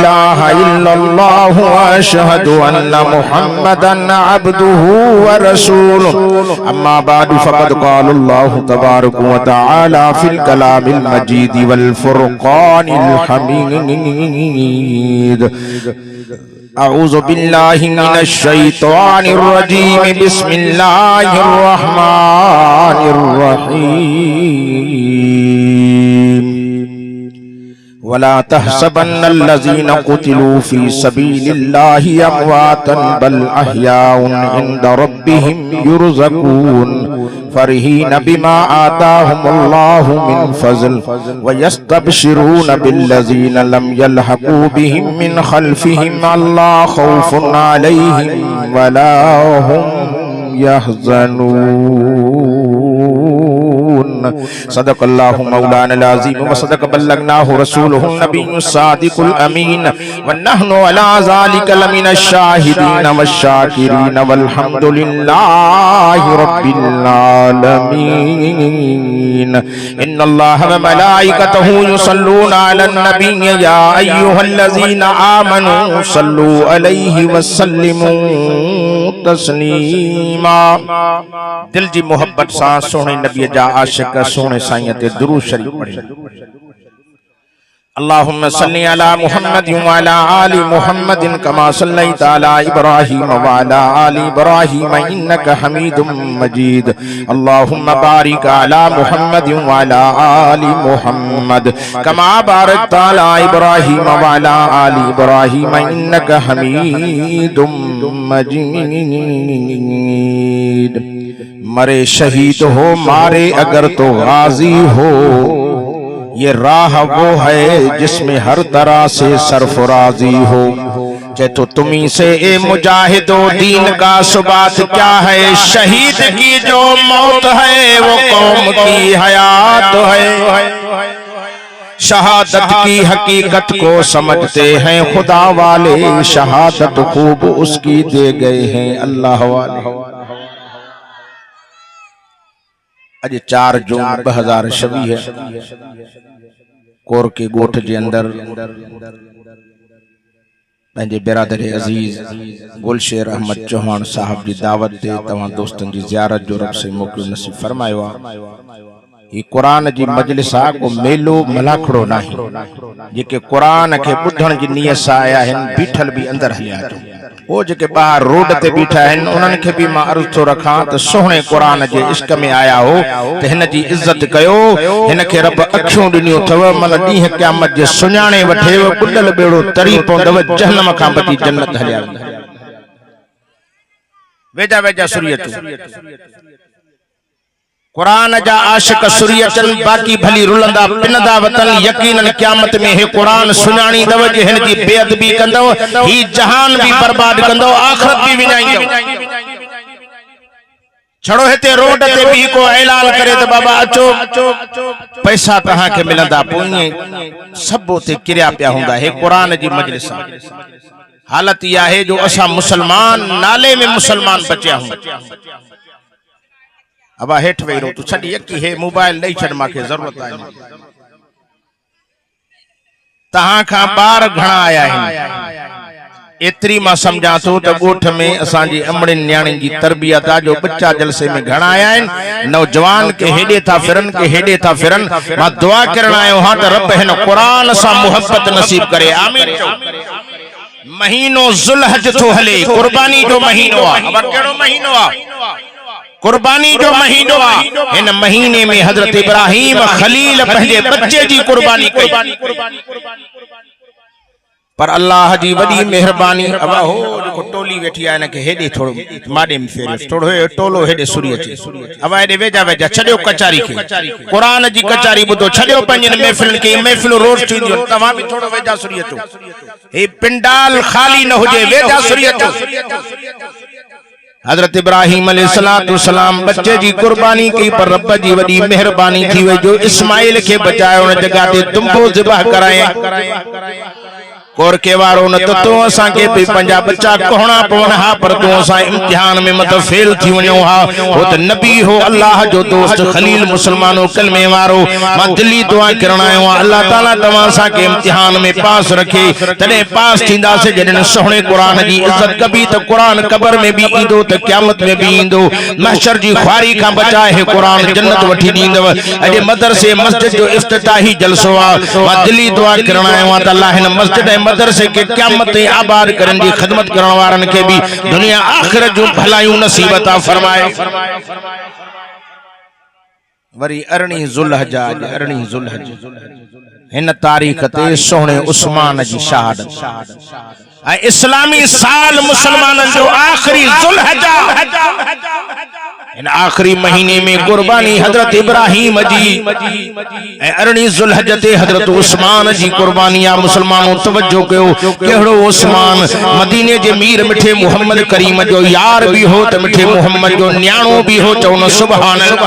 इलाहा इल्लल्लाहु व अशहदु अन्ना मुहम्मदन अब्दुहु व रसूलुहु अम्मा बादु फ़क़द क़ाल अल्लाहु तबारक व तआला फिल कलामिल मजीद वल फुरक़ानिल हमीद अऊज़ु बिल्लाहि मिनश शैतानिर रजीम बिस्मिल्लाहिर रहमानिर रहीम वला तहसबन्नल्लज़ीना क़ुतिलू फ़ी सबीलिल्लाहि अमवातन बल अहयाउन इंद रब्बिहिम युरज़क़ून फरहीन बिमा आताहुमुल्लाहु मिन फ़ज़ल व यस्तबशिरून बिल्लज़ीना लम यल्हक़ू बिहिम मिन ख़ल्फ़िहिम अल्ला ख़ौफ़ुन अलैहिम वला हुम यहज़नून। सदक़ल्लाहु मौलाना अज़ीम व सदक़ बल्लगनाहु रसूलुहु नबियुस सादिकुल अमीन व नहनु अला ज़ालिका लमिनश शाहिदीन वश्शाकिरीन वल्हम्दुलिल्लाहि रब्बिल आलमीन। इन्नल्लाहा व मलाइकतहु युसल्लूना अलन नबिय्य या अय्युहल्लज़ीना आमनू सल्लू अलैहि व सल्लिमू तस्लीमा। दिल जी मोहब्बत सां सोहणे नबी जा आशिक सोहणे साईं ते दुरूद शरीफ पढ़े। अल्लाहुम्मा सल्लि अला मुहम्मदिन व अला आलि मुहम्मदिन कमा सल्लैता अला इब्राहीम व अला आलि इब्राहीम इन्नका हमीदुम मजीद। अल्लाहुम्मा बारिक अला मुहम्मदिन व अला आलि मुहम्मद कमा बारकता अला इब्राहीम व अला आलि इब्राहीम इन्नका हमीदुम मजीद। मरे शहीद हो मारे अगर तो गाजी हो, ये राह वो है जिसमें हर तरह से सरफराजी हो। जे तो तुम्ही से ए मुजाहिदो दीन का सुबात क्या है, शहीद की जो मौत है वो कौम की हयात है। शहादत की हकीकत को समझते हैं खुदा वाले, शहादत खूब उसकी दे गए हैं अल्लाह वाले। अज 4 जून 2026 है। कोर के गोठ जे अंदर पंहिंजे बिरादर अजीज गुलशेर अहमद चौहान साहब की दावत ते तमाम दोस्तन की ज़ियारत जो रब से मौक़ो नसीब फरमायो आहे। ये कुरान जी मजलिस आहे, को मेलो मलाखड़ो नहीं। जेके कुरान के बुधण जी नियत सां आया आहिनि बीठल भी अंदर हलिया अचो। वो जेके बाहर रोड ते बीठा आहिनि उन्हनि खे भी मां अर्ज़ थो रखां त सोहणे कुरान जे इश्क में आया हो त हिन जी इज़त कयो। हिन खे रब अखियूं ॾिनियूं अथव, मन ॾींहं क़यामत जे सुञाणे वठेव, बुॾल बेड़ो तरी पवंदव, जहन्नम खां बची जन्नत हलिया वेजा वेजा सुरियत कुरान जा आशिक सुरियतन बाकी भली रुलंदा पिनंदा वतन। यकीनन क़यामत में हे कुरान सुञाणी दव जे हिन जी बेअदबी कंदव, ही जहान भी बर्बाद कंदव, आखिरत भी विञाईंदव। छड़ो हिते रोड ते भी को ऐलान करे त बाबा अचो पैसा तहां के मिलंदा, पोइ सब ते किरिया पिया हूंदा। हे कुरान जी मजलिस हालत इहा है जो असां मुसलमान नाले में मुसलमान बचिया हूं। अब हेठ वेही रहो तू छड़ी यकी हे मोबाइल नहीं छड़, मांखे जरूरत है। तहां खां बार घणा आया आहिनि, एतरी मां समझा तो त गोठ में असांजी अमड़िन न्याणिन जी तरबियत आ जो बच्चा जलसे में घणा आया आहिनि। नौजवान के हेडे था फिरन के हेडे था फिरन। मां दुआ करण आयो हां त रब हिन कुरान सां मोहब्बत नसीब करे, आमीन। महीनो ज़ुल्हज थो हले, कुर्बानी जो महीनो आ। अब केड़ो महीनो आ? कुर्बानी जो महीनो आ। इन महीने में हजरत इब्राहिम खलील पंहिंजे बच्चे जी कुर्बानी कई। पर अल्लाह जी वडी मेहरबानी अब हो जो टोली वेठी है न के हेडे थोड़ो माडे में फेरियो, थोड़ो हे टोलो हेडे सूर्य अचे। अब हेडे वेजा वेजा छडियो कचारी के, कुरान जी कचारी बुधो छडियो पंहिंजे महफिल के। महफिल रोज थींदियो, तव्हां भी थोड़ो वेजा सूर्य अचो। हे पिंडाल खाली न हुजे, वेजा सूर्य अचो। हजरत इब्राहिम अलैहिस्सलाम बच्चे जी कुर्बानी की, पर रब जी वडी मेहरबानी थी वई जो इस्माइल के बचाए उन जगह ते दुंबो ज़िबह कराए। कोर के वारो न तो तो असा के भी पंजा बच्चा कोहणा पवन हा पर तो असा इम्तिहान में मत फेल थी वणो हा वो तो नबी हो अल्लाह जो दोस्त खलील मुसलमानो कलमे वारो मां दिली दुआ करना आयो अल्लाह ताला तवा सा के इम्तिहान में पास रखे तने पास थींदा से जडन सोहणे कुरान जी इज्जत कभी तो कुरान कब्र में भी इंदो तो क़यामत में भी इंदो महशर जी ख्वारी का बचाए है कुरान जन्नत वठी दींदव अजे मदरसे मस्जिद जो इफ्तिताही जलसो आ मां दिली दुआ करना आयो त अल्लाह इन मस्जिद मदरसे के क़यामत आबाद करन दी खिदमत करण वारन के भी दुनिया आखिरत जो भलायूं नसीब अता फरमाए वरी अरणी जुल्हजा इन तारीख ते सोहणे उस्मान जी शहादत इस्लामी साल मुसलमानन जो आखिरी जुल्हजा इन आखिरी महीने में कुर्बानी हजरत इब्राहिम जी अरणी जुल्हजते हजरत उस्मान जी कुर्बानिया मुसलमानों तवज्जो कयो केड़ो उस्मान मदीने जे मीर मिठे मोहम्मद करीम जो यार भी हो त मिठे मोहम्मद जो न्याणो भी हो चौन सुभान अल्लाह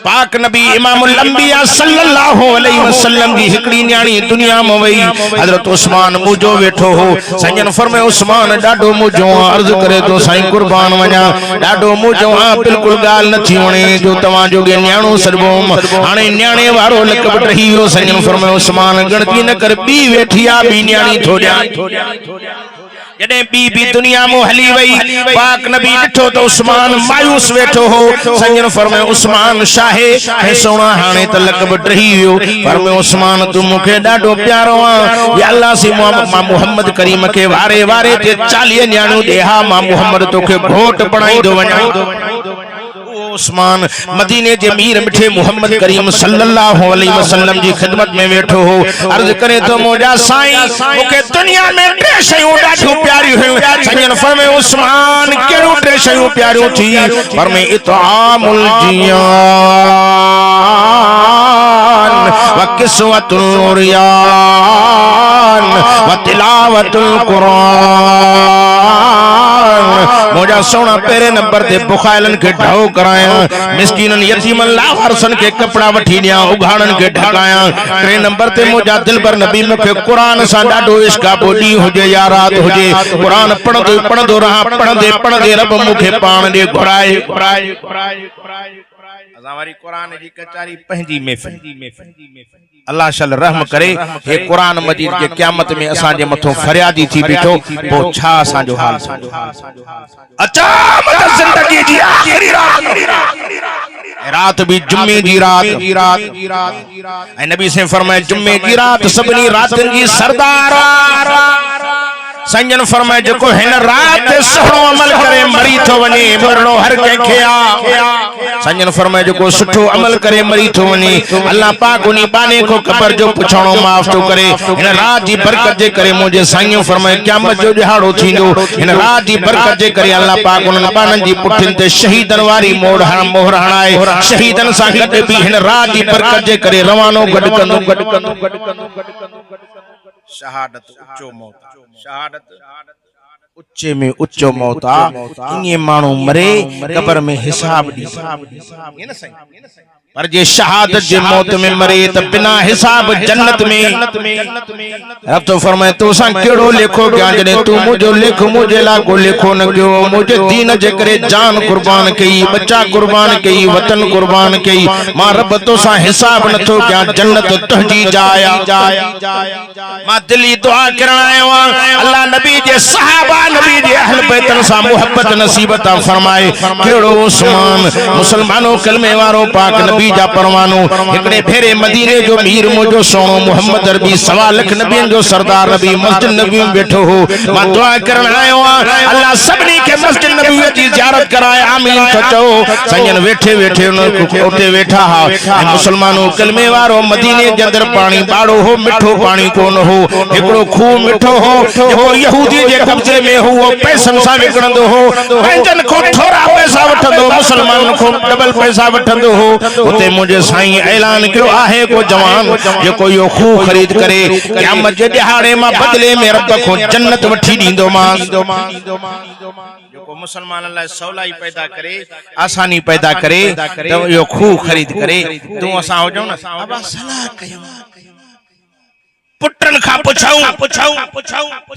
पाक नबी इमामुल अंबिया सल्लल्लाहु अलैहि वसल्लम जी हिकड़ी न्याणी दुनिया में वई हजरत उस्मान मुजो वेठो हो संजन फरमाए उस्मान डाडो मुजो अर्ज करे तो साईं कुर्बान वणा डाडो मुजो बिल्कुल गाल न थी वणे जो तवा जो न्याणो सडबोम हाने न्याणे वारो लकब रही हो संजन फरमाए उस्मान गणती न कर बी वेठिया बी न्याणी थोड़ा जडे बी दुनिया में हली वई पाक नबी डिठो तो उस्मान मायूस वेठो हो संजन फरमाए उस्मान शाहे है सोना हाने त लकब रही हो फरमाए उस्मान तू मुखे डाडो प्यारो आ या अल्लाह से मां मोहम्मद करीम के वारे वारे ते 40 न्याणो देहा मां मोहम्मद तोखे घोट बनाई दो वणा उस्मान मदीने जे मीर मिठे मोहम्मद करीम सल्लल्लाहु अलैहि वसल्लम जी खिदमत में बैठो हो अर्ज करे तो मोजा साईं मुके दुनिया में टे शयूं ॾाढियूं प्यारियूं हुयूं संजन फरमाए उस्मान केड़ो टे शयूं प्यारियूं थी फरमाए इतआमुल जियान व किस्वतुल उरियान व तिलावतुल कुरान मोजा सोना पहले नंबर ते बुखाइलन के ढाओ कराया मिस्कीनन यतीमन लावारसन के कपड़ा वठी दिया उघाड़न के ढकाया 3 नंबर ते मोजा दिलबर नबी मुखे कुरान सा डाडो इश्क बोडी हुजे या रात हुजे कुरान पढ़दो रहा पढ़दे रब मुखे पान दे घुराए अजावारी कुरान जी कचारी पंहिंजी महफिल अल्लाह शल रहम करे हे कुरान मजीद के क़यामत में असा जे मथो फरियादी थी बैठो पो छा असा जो हाल अच्छा मत जिंदगी जी आखिरी रात भी जुम्मे जी रात ऐ नबी से फरमाए जुम्मे जी रात सबनी रातन जी सरदार संजन फरमाए जको हिन रात सुठो अमल करे मरी तो वने मरणो हर के आ संजन फरमाए जको सुठो अमल करे मरी तो वने अल्लाह पाक उनी बाने को कबर जो पुछणो माफ तो करे हिन रात जी बरकत जे करे मुझे साईं फरमाए क़यामत जो दिहाड़ो थींदो हिन रात जी बरकत जे करे अल्लाह पाक उन बानन जी पुठिन ते शहीदन वारी मोहर हणाए शहीदन सा गड भी हिन रात जी बरकत जे करे रवानो गड कंदो शहादत उच्चो मौत शहादत उच्चे में उच्चो मौता इन्हीं मानू मरे कब्र में हिसाब दी ये ना सही पर जे शहादत जे मौत में मरे त बिना हिसाब जन्नत में अब तो फरमाए तो सा केड़ो लेखो क्या जने तू मुझे लिख मुझे लागो लेखो न गयो मुझे दीन जे करे जान कुर्बान कई बच्चा कुर्बान कई वतन कुर्बान कई मां रब तो सा हिसाब न तो क्या जन्नत तहजी जाया मां दिली दुआ करन आयो अल्लाह नबी जे सहाबा नबी जे अहल बैतन सा मोहब्बत नसीब अता फरमाए केड़ो उस्मान मुसलमानो कलमे वारो पाक नबी जा परवानो एकड़े फेरे मदीने जो मीर मोजो सोनो मोहम्मद अरबी 1.25 लाख नबियन जो सरदार नबी मस्जिद नबी में बैठो हो मां दुआ करन आयो अल्लाह सबनी के मस्जिद नबी जी जियारत कराए आमीन तो चो संजन वेठे ओटे वेठा हा मुसलमानो कलमे वारो मदीने जे अंदर पानी बाड़ो हो मिठो पानी कोन हो एकड़ो खूह मिठो हो जो यहूदी जे कब्जे में हो वो पैसन सा विकणंदो हो पंजन को थोड़ा पैसा वठंदो मुसलमान को डबल पैसा वठंदो हो ते मुझे साईं ऐलान कयो आहे को जवान जो कोई खूह खरीद करे क़यामत जे दिहाड़े मां बदले में रब को जन्नत वठी दींदो मां जो को मुसलमान अल्लाह सौलाई पैदा करे आसानी पैदा करे तो यो खूह खरीद करे तू असा हो जाओ ना अब सलाह कयो पुटन खा पुछाऊं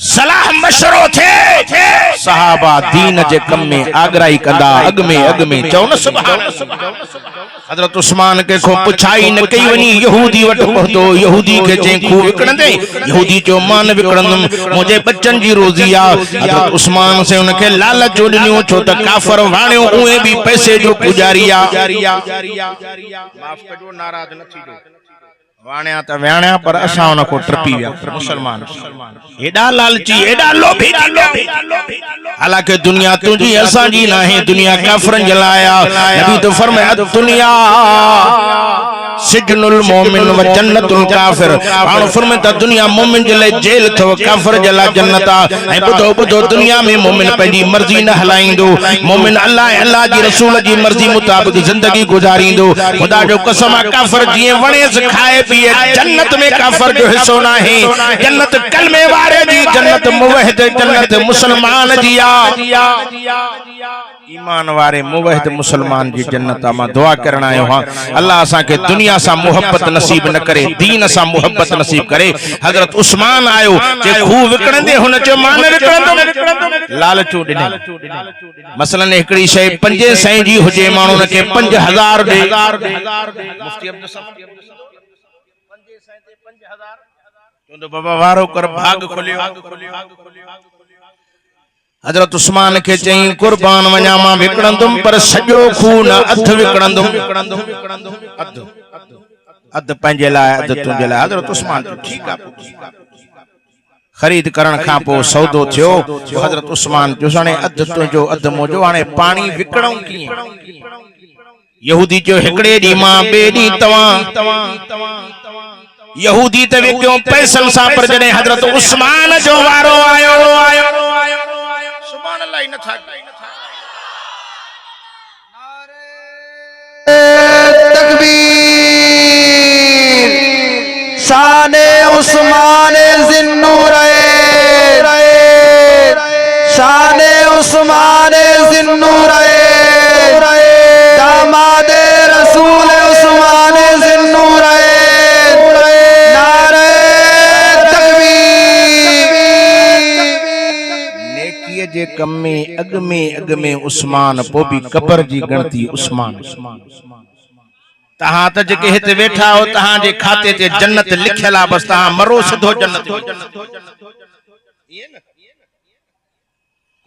सलाह मशरो थे सहाबा दीन जे कम में आगराई कंदा अग में चौ न सुभान हजरत उस्मान के खो पुछाई न कई वनी यहूदी वट पहुतो यहूदी के जे खू विकणंदे यहूदी जो मान विकणंदम मुझे बच्चन जी रोजी आ हजरत उस्मान से उनके लालच ॾिनियो छो त काफर वाणियो उहे भी पैसे जो पुजारिया माफ कजो नाराज न थीजो वाणिया त व्याणिया पर असां उन को ट्रपी विया मुसलमान एडा लालची एडा लोभी हालांकि दुनिया तुझी असां जी नाहे दुनिया काफरन जलाया नबी तो फरमाया दुनिया सिजनुल मोमिन व जन्नतुल काफिर हां फरमाया दुनिया मोमिन जे ले जेल थो काफिर जे ला जन्नत आ ए बुधो दुनिया में मोमिन पंहिंजी मर्जी न हलाइंदो मोमिन अल्लाह जी रसूल जी मर्जी मुताबिक जिंदगी गुजारिंदो खुदा जो कसम काफिर जिए वणे से खाए पिए जन्नत में काफिर जो हिस्सो ना है जन्नत कलमे वारे जी जन्नत मुवहिद जन्नत मुसलमान जी आ ईमान वारे मुवहिद मुसलमान जी जन्नत मां दुआ करण आयो हां अल्लाह असा के दुनिया सा मोहब्बत नसीब न करे दीन सा मोहब्बत नसीब करे हजरत उस्मान आयो जे खूह विकणंदे हुन जो मान विकणंदो लालचू ॾिने मसलन हिकड़ी शय 500 जी हुजे माण्हू के 5000 दे मुफ्ती अब्दुल समद 500 ते 5000 चोंदो बाबा वारो कर भाग खोलियो हजरत उस्मान के चई कुर्बान वञा मां विकणंदुम पर सॼो खून अध विकणंदुम अध पंहिंजे लाइ अध तुंहिंजे लाइ हजरत उस्मान ठीक आहे खरीद करण खां पोइ सौदो थियो हजरत उस्मान जो हाणे अध तुंहिंजो अध मुंहिंजो हाणे पाणी विकणऊं कीअं यहूदी जो हिकड़े ॾींहुं मां ॿिए ॾींहुं तव्हां यहूदी ते विकियो पैसनि सां पर जॾहिं हजरत उस्मान जो वारो आयो सुभान अल्लाह न था तकबीर शाने उस्मान ज़िन्नूरैन शाने उस्मान ज़िन्नूरैन दामादे रसूल उस्मान ज़िन्नूरैन नारे तकबीर नेकीअ जे कम में अग में उस्मान पो भी कबर जी गणती उस्मान तहां त जेके हिते वेठा हो तहां जे खाते ते जन्नत लिखियल आ बस तहां मरो सिधो जन्नत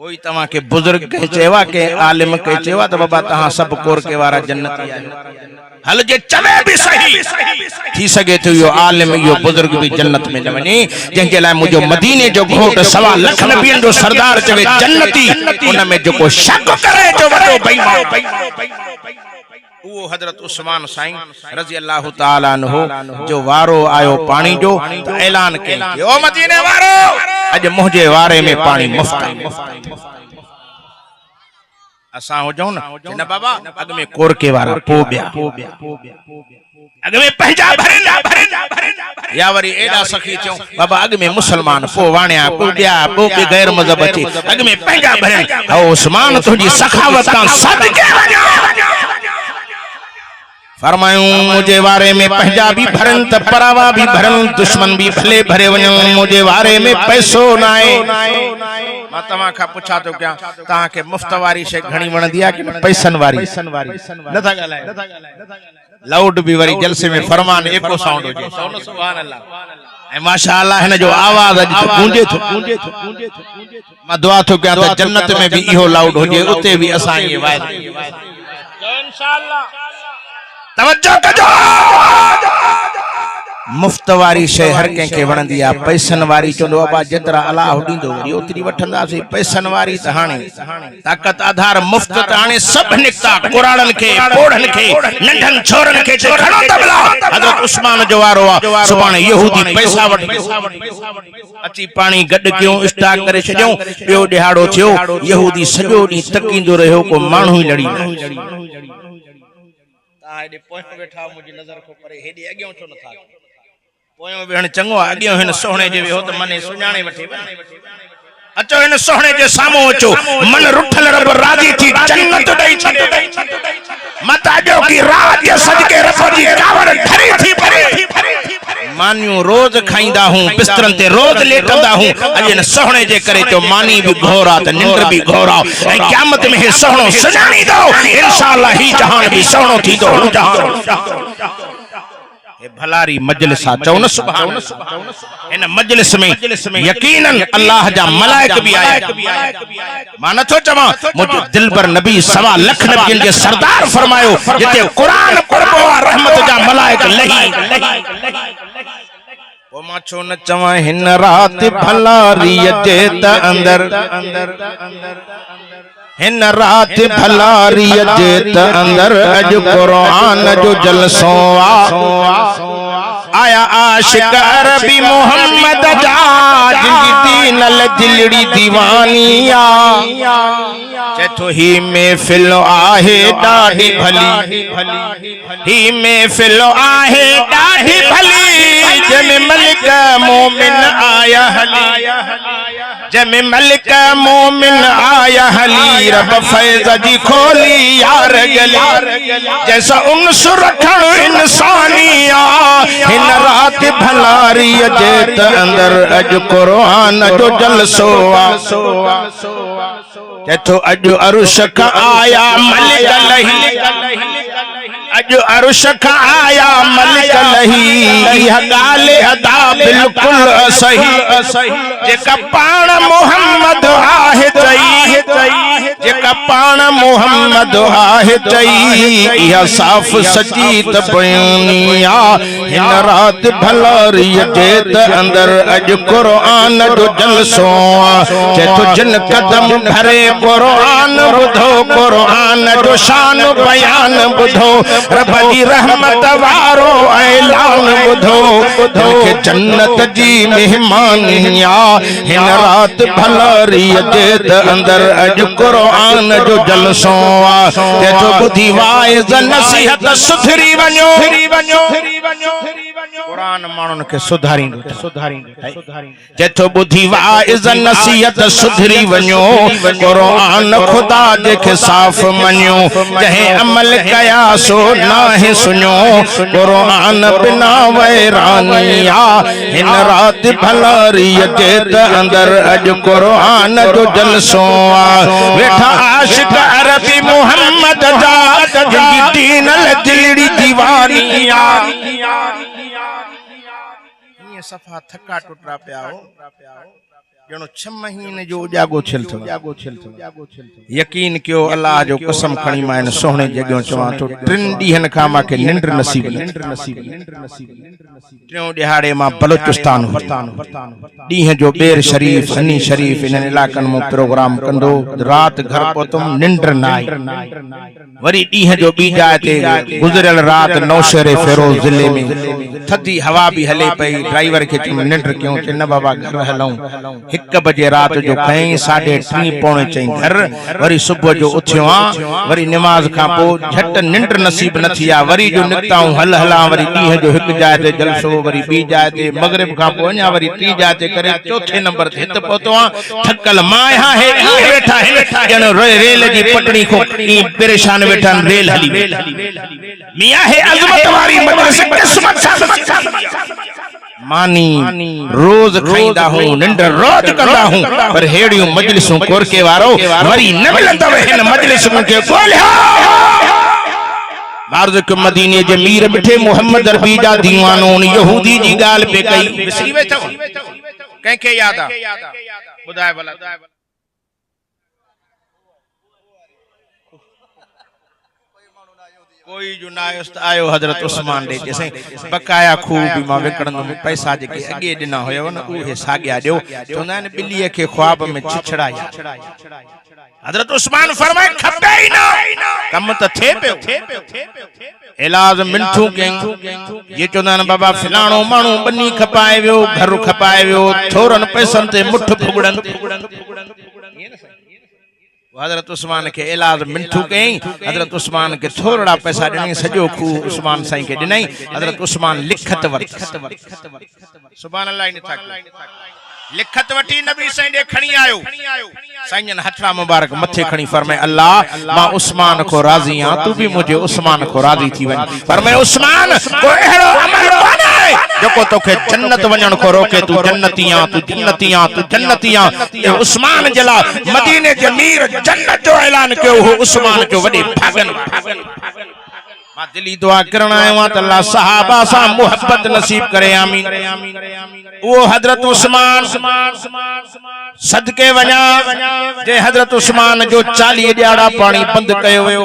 कोई तव्हां के बुजुर्ग के चेवा के आलिम के चेवा तो बाबा तहां सब कोर के वारा जन्नती आहियो हल जे चवे भी सही थी सके तो यो आलिम यो बुजुर्ग भी जन्नत में न वने जंहिंजे लाइ मुझो मदीने जो घोट 1.25 लाख नबियन जो सरदार चवे जन्नती उन में जो को शक करे जो वडो बेईमान वो हजरत उस्मान साईं रजी अल्लाह ताला अन्हु जो वारो आयो पानी जो तो ऐलान कई ओ मदीने वारो अज मुझे वारे में पानी मुफ्त असा हो जाऊं न बाबा अग में कोर के वारा पोबिया अग में पंजा भरे या वरी एडा सखी चो बाबा अग में मुसलमान पो वाणिया पोबिया पो के गैर मजहब अचे अग में पंजा भरे ओ उस्मान तुजी सखावत का सदके वजा फरमायूं मुझे वारे में पंजा भी भरन त परावा भी भरन दुश्मन भी भले भरे वञन मुझे वारे में पैसो नाए मां तव्हां खां पुछा तो क्या तव्हां के मुफ्त वारी शे घणी वणंदी आ कि पैसन वारी नथा ॻाल्हाए लाउड भी वरी जलसे में फरमान एको साउंड हो जे सुभान अल्लाह ए माशाअल्लाह हिन जो आवाज अज गूंजे थो मां दुआ थो कयां त जन्नत में भी इहो लाउड हो जे उते भी असां ये वायदो इंशाअल्लाह तवज्जो कजो मुफ्त वारी शय हर कंहिंखे वणंदी आहे पैसन वारी चवंदो बाबा जेतिरा अलाह ॾींदो वरी ओतिरी वठंदासीं पैसन वारी त हाणे ताक़त आधार मुफ्त त हाणे सभु निकिता कुराड़नि खे पोड़नि खे नंढनि छोरनि खे खणो तबला हज़रत उस्मान जो वारो आहे सुभाणे यहूदी पैसा वठी अची पाणी गॾु कयूं स्टाक करे छॾियूं ॿियो ॾिहाड़ो थियो यहूदी सॼो ॾींहुं तकींदो रहियो को माण्हू ई लड़ी हेॾे पोयों वेठा मुंहिंजी नज़र को परे हेॾे अॻियों छो नथा पोयों वेहण चङो आहे अॻियों हिन सोहणे जे वेहो त मने सुञाणे वठे अचो हिन सोहणे जे साम्हूं अचो मन रुठल रब राज़ी थी जन्नत ॾेई छॾे मत अॼो की रात जे सदके रब जी कावड़ धरी थी परे मानियूं रोज खाईंदा हूं बिस्तरन ते रोज लेटंदा हूं अॼु न सोहणे जे करे तो मानी भी घोरा त निंड भी घोरा ऐं क़यामत में हे सोहणो सजाणी दो इंशाअल्लाह ही जहान भी सोहणो थींदो हू जहान ए भलारी मजलिस आ चओ न सुभान इन मजलिस में यकीनन अल्लाह जा मलाइक भी आया मां नथो चवां मुंहिंजो दिलबर नबी 1.25 लख नबियन जे सरदार फरमायो जिते कुरान पढ़बो आ रहमत जा मलाइक लही ओ मां छो न चवां हिन रात भलारी जे त अंदर हिन रात भलारी जे त अंदर अॼु कुरान जो जलसो आया आशिक अरबी मोहम्मद जा जिंदी दीनल दिलड़ी दीवानिया चथो ही महफिल आहे ॾाढी भली ही महफिल आहे ॾाढी भली जंहिंमें मलिक मोमिन आया हली जंहिंमें मलिक मोमिन आया हली रब फैज़ जी खोली यार गली जैसा उनस रखण इंसानिया हिन रात भलारी जे त अंदर अॼु कुरान जो जलसो आ चथो अॼु अरुश खां आया मलिक लही अॼु अरुश खां आया मलिक लही इहा ॻाल्हि अदा बिल्कुलु सही जेका पाण मोहम्मद आहे चई जेका पाण मोहम्मद आहे चई इहा साफ़ सची त बयानी आहे हिन रात भलारी जे त अंदर अॼु कुरान जो जलसो आहे चथो जिन कदम भरे कुरान ॿुधो कुरान जो शान बयान ॿुधो रब जी रहमत वारो ऐलान ॿुधो तोखे जन्नत जी मेहमानी आहे हिन रात भलारी जे त अंदर अॼु कुरान जो जलसो आहे चथो ॿुधी वाइज़ नसीहत सुधरी वञो कुरान माण्हुनि खे सुधारींदो चथो ॿुधी वाइज़ नसीहत सुधरी वञो कुरान ख़ुदा जेके साफ़ मञियो जंहिं अमल कया सो नाहे सुञो कुरान बिना वैरानी आहे हिन रात भलारी जे त अंदर अॼु कुरान जो जलसो आहे वेठा आशिक अरबी मोहम्मद जा जिंदी दीनल दिलड़ी दीवानी आहे ये सफा थका टुटरा पिया हो जणो 6 महीने जो उजागो छिल थो यकीन कयो अल्लाह जो कसम खणी मां इन सोहणे जॻहियों चवां थो 3 ॾींहनि खां मांखे निंड नसीब टियों ॾिहाड़े मां बलोचिस्तान ॾींहं जो बेर शरीफ हनी शरीफ इन इलाक़नि में प्रोग्राम कंदो रात घर पहुतुम निंड न आई वरी ॾींहं जो ॿी जाइ ते गुज़रियल रात नौशहरे फेरोज ज़िले में थधी हवा भी हले पई ड्राइवर के निंड क्यों न बाबा घर हलूं 1 बजे रात जो कहीं 3:30 पौने 4 घर वरी सुबह जो उथियो वरी नमाज का पो झट निंड नसीब न थिया वरी जो निकताऊं हल हला वरी ॾींहं जो 1 जाइ ते जलसो वरी ॿी जाइ ते मगरिब का पो अञा वरी 3 जाइ ते करे चौथे नंबर ते हित पहुतो थकल मां हे वेठा जण रेल जी पटड़ी को परेशान वेठा रेल हली मियां हे अजमत वारी मजलिस किस्मत साबित मानी रोज खाईंदा हूं निंड रोज कंदा हूं पर हेड़ियूं मजलिसूं कोरके वारो वरी न मिलंदव हिन मजलिसूं के ॻोल्हियो अर्ज़ के मदीने जे मीर बिठे मोहम्मद अरबी जा दीवानो यहूदी जी गाल पे कई विसरी वेठो कंहिंखे याद आ ॿुधाए भला कोई जो नायस्त आयो हजरत उस्मान दे जैसे बकाया खूब भी मां विकड़न पैसा जेके अगे दिना होयो न उहे साग्या दियो चोंदा न बिल्ली के ख्वाब में छिछड़ाया हजरत उस्मान फरमाए खपे ही ना कम त थे पे इलाज मिंठू के ये चोंदा न बाबा फिलाणो मानू बनी खपाए वियो घर खपाए वियो थोरन पैसन ते मुठ फुगड़न हजरत उस्मान के इलाज मिंठू कई हजरत उस्मान के थोड़ा पैसा दिनई सजो खू उस्मान साईं के दिनई हजरत उस्मान लिखत वरत सुभान अल्लाह इन था लिखत वठी नबी साईं दे खणी आयो साईं ने हथड़ा मुबारक मथे खणी फरमाए अल्लाह मां उस्मान को राजी हां तू भी मुझे उस्मान को राजी थी वनी फरमाए उस्मान को एड़ो अमल कोने जको तोखे जन्नत वञण को रोके तू जन्नतियां तू जन्नतियां तू जन्नतियां ये उस्मान जला मदीने जे अमीर जन्नत जो ऐलान कयो हो उस्मान जो वडे भागन मां दिली दुआ करण आयो त अल्लाह सहाबा सा मोहब्बत नसीब करे आमीन वो हजरत उस्मान सदके वञा जे हजरत उस्मान जो 40 ॾियारा पानी बंद कयो वियो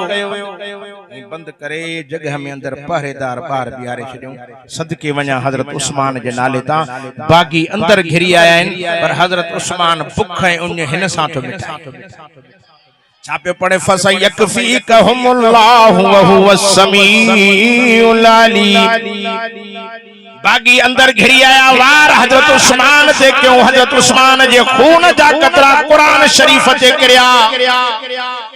बंद करे जगह में अंदर पहरेदार बाहर बिहारे छड़ियो सदके वञा हजरत उस्मान जे नाले ता बागी अंदर घिरी आया आहिनि पर हजरत उस्मान भुख ऐं उन हिन सां तो मिठाई छापे पड़े फसयकफीकहुमुल्लाहु व हुवस समीउल अलीम बागी अंदर घिरी आया वार हजरत उस्मान ते क्यों हजरत उस्मान जे खून जा कतरा कुरान शरीफ ते किरिया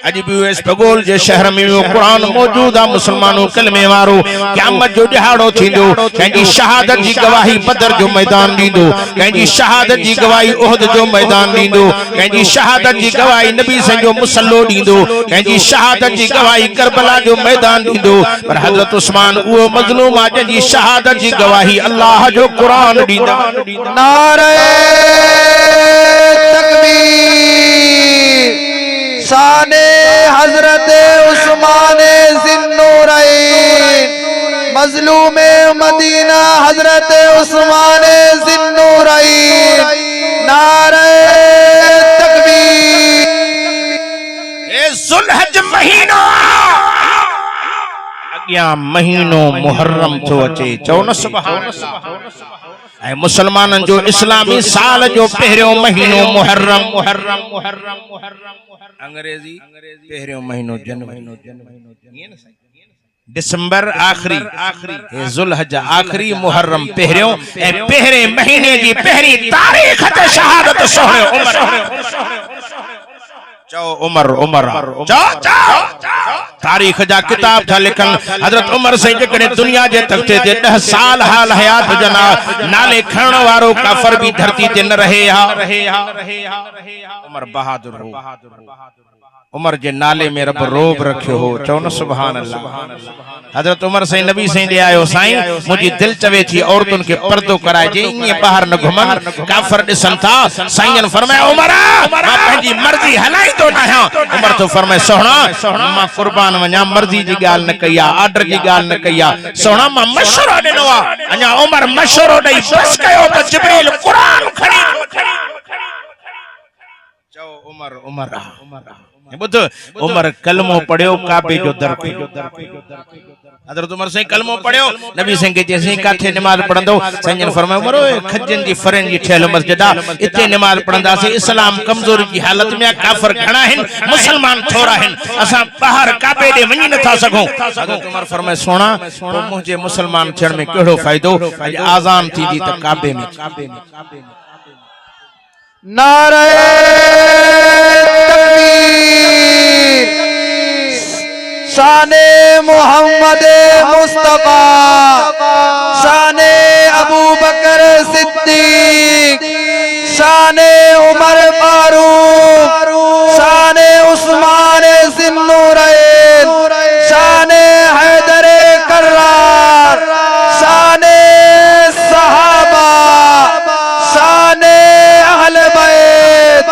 अज भी इस भगोल जे शहर में कुरान मौजूद आ मुसलमानों कलमे वारो क़यामत जो दिहाड़ो थींदो कंहिंजी शहादत जी गवाही बदर जो मैदान ॾींदो कंहिंजी शहादत जी गवाही उहद जो मैदान ॾींदो कंहिंजी शहादत जी गवाही नबी सन जो मुसल्लो ॾींदो कंहिंजी शहादत जी गवाही करबला जो मैदान ॾींदो पर हजरत उस्मान उहो मज़लूम आ जंहिंजी शहादत जी गवाही अल्लाह जो कुरान ॾींदा नारे तकबीर शाने हजरत उस्मान ज़िन्नूरैन मज़लूम मदीना हजरत उस्मान ज़िन्नूरैन नारे तकबीर ए ज़ुल्हज महीनो अगिया महीनो मुहर्रम तो अचे चो न सुभान अल्लाह मुसलमानन जो इस्लामी साल जो पहिरियों महीनो मुहर्रम मुहर्रम मुहर्रम मुहर्रम अंग्रेजी पहिरियों महीनो जनवरी दिसंबर आखिरी ज़ुल्हज आखिरी मुहर्रम पहिरियों ए पहिरे महीने जी पहिरी तारीख ते शहादत सोहरे उमर चो उमर उमर चो तारीख जा किताब था लिखन हजरत उमर से जकड़े दुनिया जे तख्ते ते 10 साल हाल हयात जना नाले खण वारो काफर भी धरती ते न रहे हा उमर बहादुर हो उमर जे नाले में रब रोब रखियो हो चो न सुभान अल्लाह हजरत उमर से नबी से ले आयो साईं मुजी दिल चवे थी औरतन के पर्दो कराए जे इए बाहर न घुमन काफर दिसन था साईं फरमाया उमर मां पंहिंजी मर्जी हलाई तो ना उमर तो फरमाए सोहणा मां कुर्बान वञा मर्जी जी गाल न कया आर्डर जी गाल न कया सोहणा मां मशवरो ॾिनो आ अञा उमर मशवरो ॾई बस कयो त जिब्रील कुरान खणी चो उमर उमर बुध उमर कलमो पढ़ियो काबे जो दर हजरत उमर से कलमो पढ़ियो नबी सिंह के जैसे काथे नमाज पढ़ंदो संजन फरमायो मरो खजन जी फरन जी ठेल मस्जिदा इते नमाज पढ़ंदा से इस्लाम कमजोरी की हालत में काफर घणा हैं मुसलमान थोड़ा हैं असा बाहर काबे दे वनी न था सको हजरत उमर फरमाए सोना तो मुझे मुसलमान थियण में केड़ो फायदो आज आजान थी दी त काबे में नारे तकबीर शाने मोहम्मद मुस्तफा शाने अबू बकर सिद्दीक शाने उमर फारूक शाने उस्मान ज़िन्नूरैन शाने हैदर कर्रार शाने सहाबा शाने अहले बैत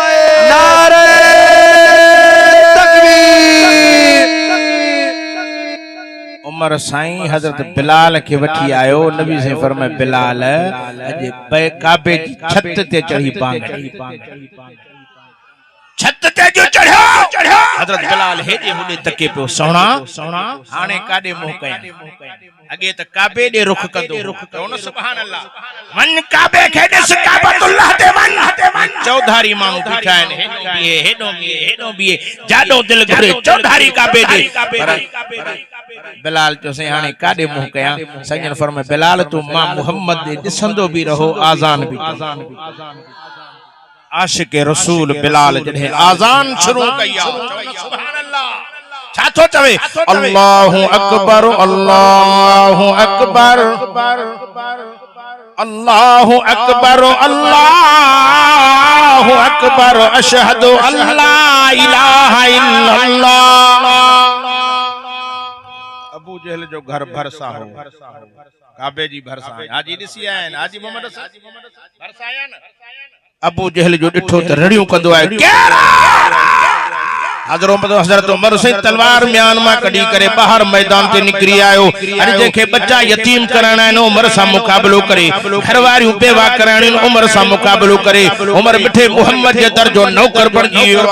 नारे तकबीर उमर साईं हजरत बिलाल के वठी आयो नबी से फरमाए बिलाल अज काबे की छत ते चढ़ी पांग छत ते जो चढ़ियो हजरत बिलाल हेजे होडे तके पियो सोहणा हाणे काडे मुंह कया अगे त काबे दे रुख कंदो न सुभान अल्लाह मन काबे के दिस काबतुल्लाह ते मन चौधारी मांग बिठाइन हेडो बिए जाडो दिल घरे चौधारी काबे दे बिलाल जो से हाणे काडे मुंह कया संजन फरमाए बिलाल तू मां मोहम्मद दे दिसंदो भी रहो आजान भी आशिक रसूल बिलाल जॾहिं आजान शुरू कया सुभान अल्लाह छा थो चवे अल्लाहु अकबर अल्लाहु अकबर अल्लाहु अकबर अल्लाहु अकबर अशहदु अल्ला इलाहा इल्लल्लाह अबू जहल जो घर भरसा हो काबे जी भरसा हाजी ॾिसी आया आहिनि हाजी मोहम्मद भरसा आया न अबू जहल जो ॾिठो त रड़ियूं कंदो आहे हज़रत उमर से तलवार म्यान मां कढी करे बाहर मैदान ते निकरी आयो अरे जेके बच्चा यतीम कराइणा आहिनि उमर सां मुकाबलो करे घरवारियूं बेवा कराइणियूं उमर सां मुकाबलो करे उमर मिठे मोहम्मद जे दर जो नौकर बणजी वियो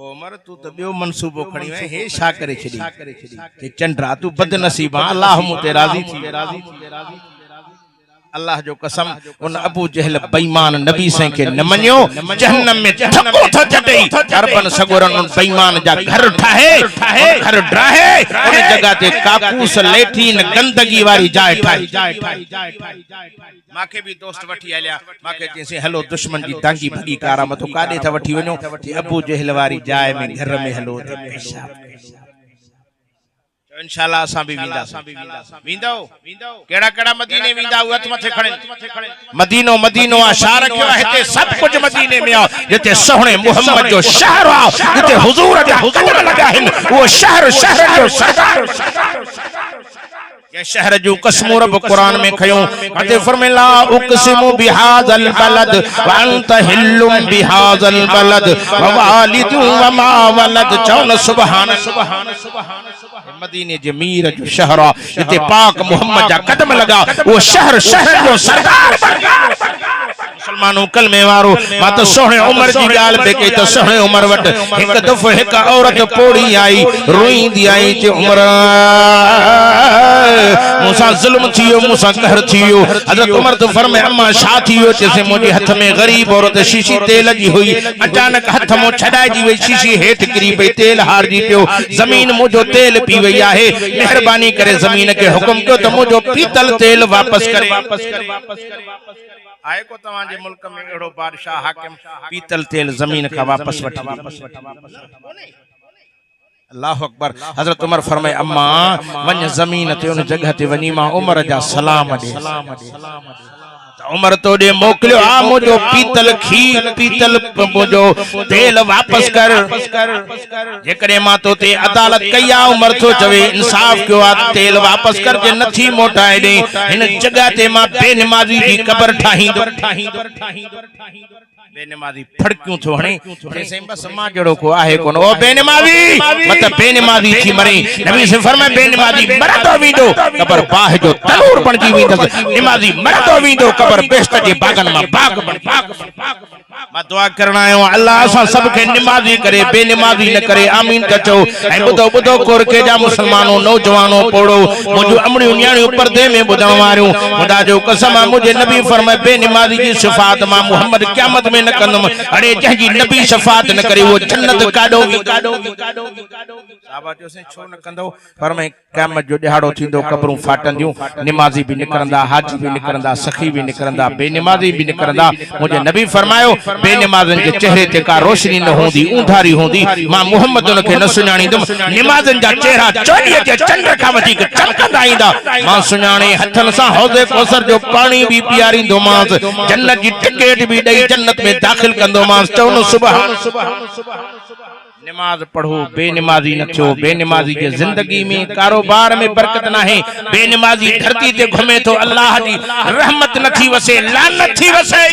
उमर तू तो बियो मनसूबो खणी वे हे छा करे छडी के चंद्रा तू बदनसीबा अल्लाह मु ते राजी थी अल्लाह जो कसम उन अबू जहल बेईमान नबी से के न मनियो जहन्नम में धक्को थ चटई अरबन सगोरन उन बेईमान जा घर ठाहे घर ड्राहे उन जगह ते काकूस लेटीन गंदगी वाली जाय ठाही माके भी दोस्त वठी आलिया माके चेसे हलो दुश्मन जी तांगी भगी कारा मतो काडे थ वठी वणो अबू जहल वाली जाय में घर में हलो पेशाब इंशाल्लाह असा भी वींदो केड़ा केड़ा मदीने वींदा हथ मथे खणे मदीनो मदीनो आ शा रखियो हिते सब कुछ मदीने में आ जिते सोहणे मोहम्मद जो शहर आ जिते हुजूर जा हुजूर लगा हिन वो शहर जो सरदार ये शहर जो कसम रब कुरान में खयो अते फरमाया उकसिमु बिहाज़ल बलद व अंत हिल्लुम बिहाज़ल बलद व वालिदु व मा वलद चौन सुभान मदीने जे मीर जो शहर इते पाक मोहम्मद जा कदम लगा वो शहर जो सरदार बन गया मुसलमानों कलमे वारो मा तो सोहणे उमर जी गाल पे के तो सोहणे उमर वट एक दफो एक औरत पोड़ी आई रोईंदी आई जे उमर मूसा जुल्म थियो मूसा कहर थियो हजरत उमर तो फरमाए अम्मा शा थियो जैसे मुझे हाथ में गरीब औरत शीशी तेल जी हुई अचानक हाथ मो छडाई जी वई शीशी हेठ गिरी पई तेल हार जी पियो जमीन मुझो तेल पी वई आहे मेहरबानी करे जमीन के हुक्म कयो तो मुझो पीतल तेल वापस करे आए को तवा जे मुल्क में एड़ो बादशाह हाकिम पीतल तेल जमीन का वापस वठी अल्लाह अकबर हजरत उमर फरमाए अम्मा वन जमीन ते उन जगह ते वनी मा उमर जा सलाम दे उमर तो दे मोकलियो आ मुझो पीतल खीर पीतल मुझो तेल वापस कर जेकरे मा तो ते अदालत कया उमर तो चवे इंसाफ क्यों आ तेल वापस कर जे नथी मोटाए दे इन जगह ते मा बेनमाजी दी कब्र ठाही बेनमाजी फड़क्यूं थो हणे जैसे बस मां जड़ो को आहे कोन ओ बेनमाजी मत बेनमाजी थी मरे नबी से फरमाए बेनमाजी मरतो वींदो कब्र बाह जो तनूर बनजी वींदस नमाजी मरतो वींदो कब्र बेश्त जे बागन मा बाग बन मां दुआ करना आयो अल्लाह असा सब के नमाजी करे बेनमाजी न करे आमीन कचो ए बुदो कोरके जा मुसलमानो नौजवानो पोड़ो मुजो अमड़ियो न्याणियो पर्दे में बुदण वारियो खुदा जो कसम मुझे नबी फरमाए बेनमाजी की सिफात मा मोहम्मद क़यामत में न कंदम अरे जंजी नबी शफात न करे वो जन्नत काडो साहबा जो से छो न कंदो फरमाए क़यामत जो दिहाड़ो थींदो कब्रूं फाटंदियूं नमाजी भी निकरंदा हाजी भी निकरंदा सखी भी निकरंदा बेनमाजी भी निकरंदा मुझे नबी फरमायो बेनमाजन के चेहरे ते का रोशनी न होंदी ऊंधारी होंदी मां मोहम्मद उनके न सुञाणींदम नमाजन जा चेहरा चोरीअ जे चंद्र का वधीक चमकंदा ईंदा मां सुञाणे हथन सां हौज़े कौसर जो पानी भी पियारींदो मांस जन्नत जी टिकट भी ॾेई जन्नत में दाखिल कंदो मांस चवनो सुभान नमाज पढ़ो बेनमाजी न थियो बेनमाजी के जिंदगी में कारोबार में बरकत ना है बेनमाजी धरती ते घुमे तो अल्लाह दी रहमत न थी वसे लानत थी वसे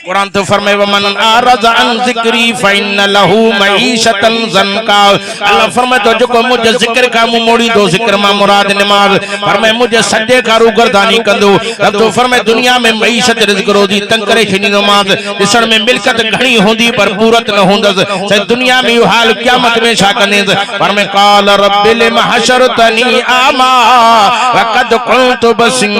कुरान तो फरमाए वमन आरज़ अन ज़िक्री फइन लहू मईशतन ज़नका अल्लाह फरमाए तो जो मुझे जिक्र का मुंह मोड़ी दो जिक्र मा मुराद नमाज फरमाए मुझे सदे का रूगरदानी कंदो अब तो फरमाए दुनिया में मईशत रिज़्क रोजी तंग करे छनी नमाज दिसण में मिलकत घणी होंदी पर पूरत न होंदस से दुनिया में हाल क़यामत में छा कने पर में काल रब्बिल महशरतनी आमा वक़द कुंतु बसीरा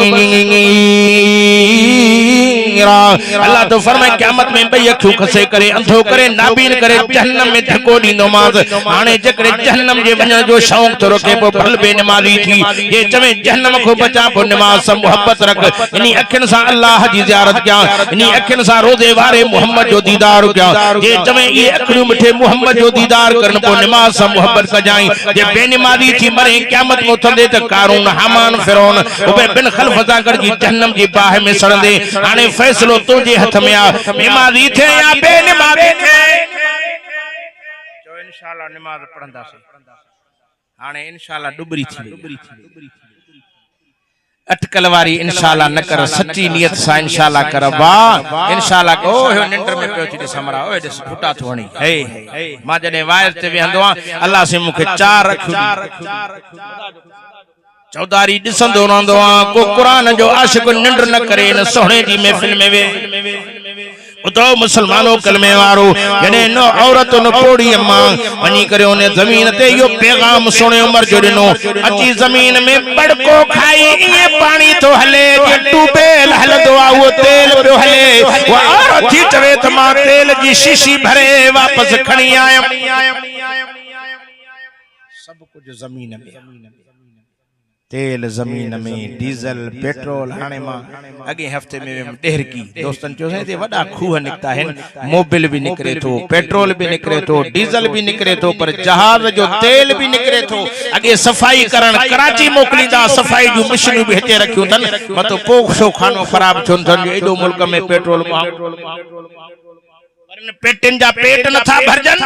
अल्लाह तो फरमाए क़यामत में बई अखियूं खसे करे अंधो करे नाबीन करे जहन्नम में धको ॾींदो मांस हाणे जेकरे जहन्नम जे वञण जो शौक़ तो रखे पो भल बेनमाजी थी ये चवे जहन्नम को बचा पो नमाज से मोहब्बत रख इनी अखिन सा अल्लाह जी ज़ियारत कया इनी अखिन सा रोज़े वारे मोहम्मद जो दीदार कया ये चवे ये अखियूं मिठे मोहम्मद जो दीदार करन पो नमाज से मोहब्बत कजाई जे बेनमाजी थी मरे क़यामत में उथंदे त कारून हामान फिरौन उबे बिन खलफज़ागढ़ जी जहन्नम जी बाह में सड़ंदे हाणे फैसलो तुझे हाथ में आ नमाजी थे या बेनमाजी थे जो इंशाअल्लाह नमाज पढ़ंदासीं हाणे इंशाल्लाह डुबरी थी अटकल वारी इंशाल्लाह न कर सच्ची नियत सा इंशाल्लाह कर वाह इंशाल्लाह को हो निंद्र में पियो थी समरा ओए दिस फुटा थोणी हे मां जने वायर ते वेंदो अल्लाह से मुखे चार रखियो चौधारी दिसंदो रहंदो को कुरान जो आशिक निंद्र न करे न सोहणे जी महफिल में वे उतो मुसलमानों कलमे वारो जने नो औरत नो पोड़ी अम्मा वनी करे ने जमीन ते यो पैगाम सुने उमर जो दिनो अची जमीन में बड़को खाई ये पानी तो हले जे टूबेल हलदो आ वो तेल पियो हले वो औरत थी चवे त मां तेल जी शीशी भरे वापस खणी आयम सब कुछ जमीन में तेल जमीन में डीजल पेट्रोल हाने मां अगे हफ्ते में डेर की दोस्तन जो से ते वडा खूह निकता है मोबिल भी निकरे तो पेट्रोल भी निकरे तो डीजल भी निकरे तो पर जहाज जो तेल भी निकरे तो अगे सफाई करण कराची मोकलीदा सफाई जो मशीन भी हते रखियो तन मतो पोखो खानो खराब थन थन एडो मुल्क में पेट्रोल पेटन जा पेट न था भरजन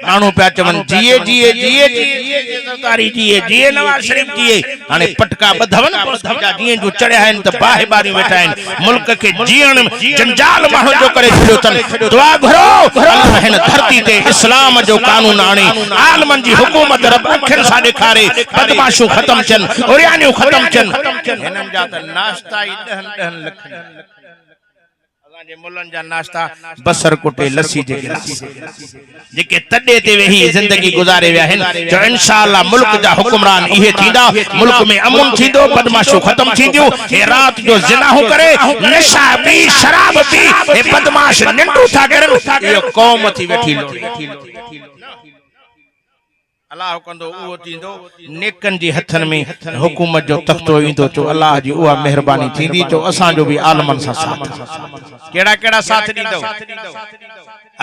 मानू पे चवन जिए जिए जिए जिए सरकारी जिए जिए नवाज शरीफ जिए हाने पटका बधवन पोस्ता जिए जो चढ़या है त बाहे बारी बैठा है मुल्क के जीण जंजाल मानो जो करे छड़ो तन दुआ घरो अल्लाह हिन धरती ते इस्लाम जो कानून आणे आलमन जी हुकूमत रब अखर सा दिखारे बदमाशू खत्म चन ओरियानियो खत्म चन हिनन जा त नाश्ता ही 10 लख जे मुल्लन जा नाश्ता बसर कुटे लस्सी जे गिलास जेके तडे ते वेही जिंदगी गुजारे विया हन जो इंशाअल्लाह मुल्क जा हुक्मरान इहे थींदा मुल्क में अमन थींदो बदमाशो खत्म थींदियो हे रात जो जिनाहू करे नशा पी शराब पी हे बदमाश निंडू था करन यो कौम थी वेठी लोड़ी अल्लाह कंदो वो थींदो नेकन जी हथन में हुकूमत जो तख्तो इंदो जो अल्लाह जी उहा मेहरबानी थींदी जो असा जो भी आलमन सा साथ केड़ा केड़ा साथ दीदो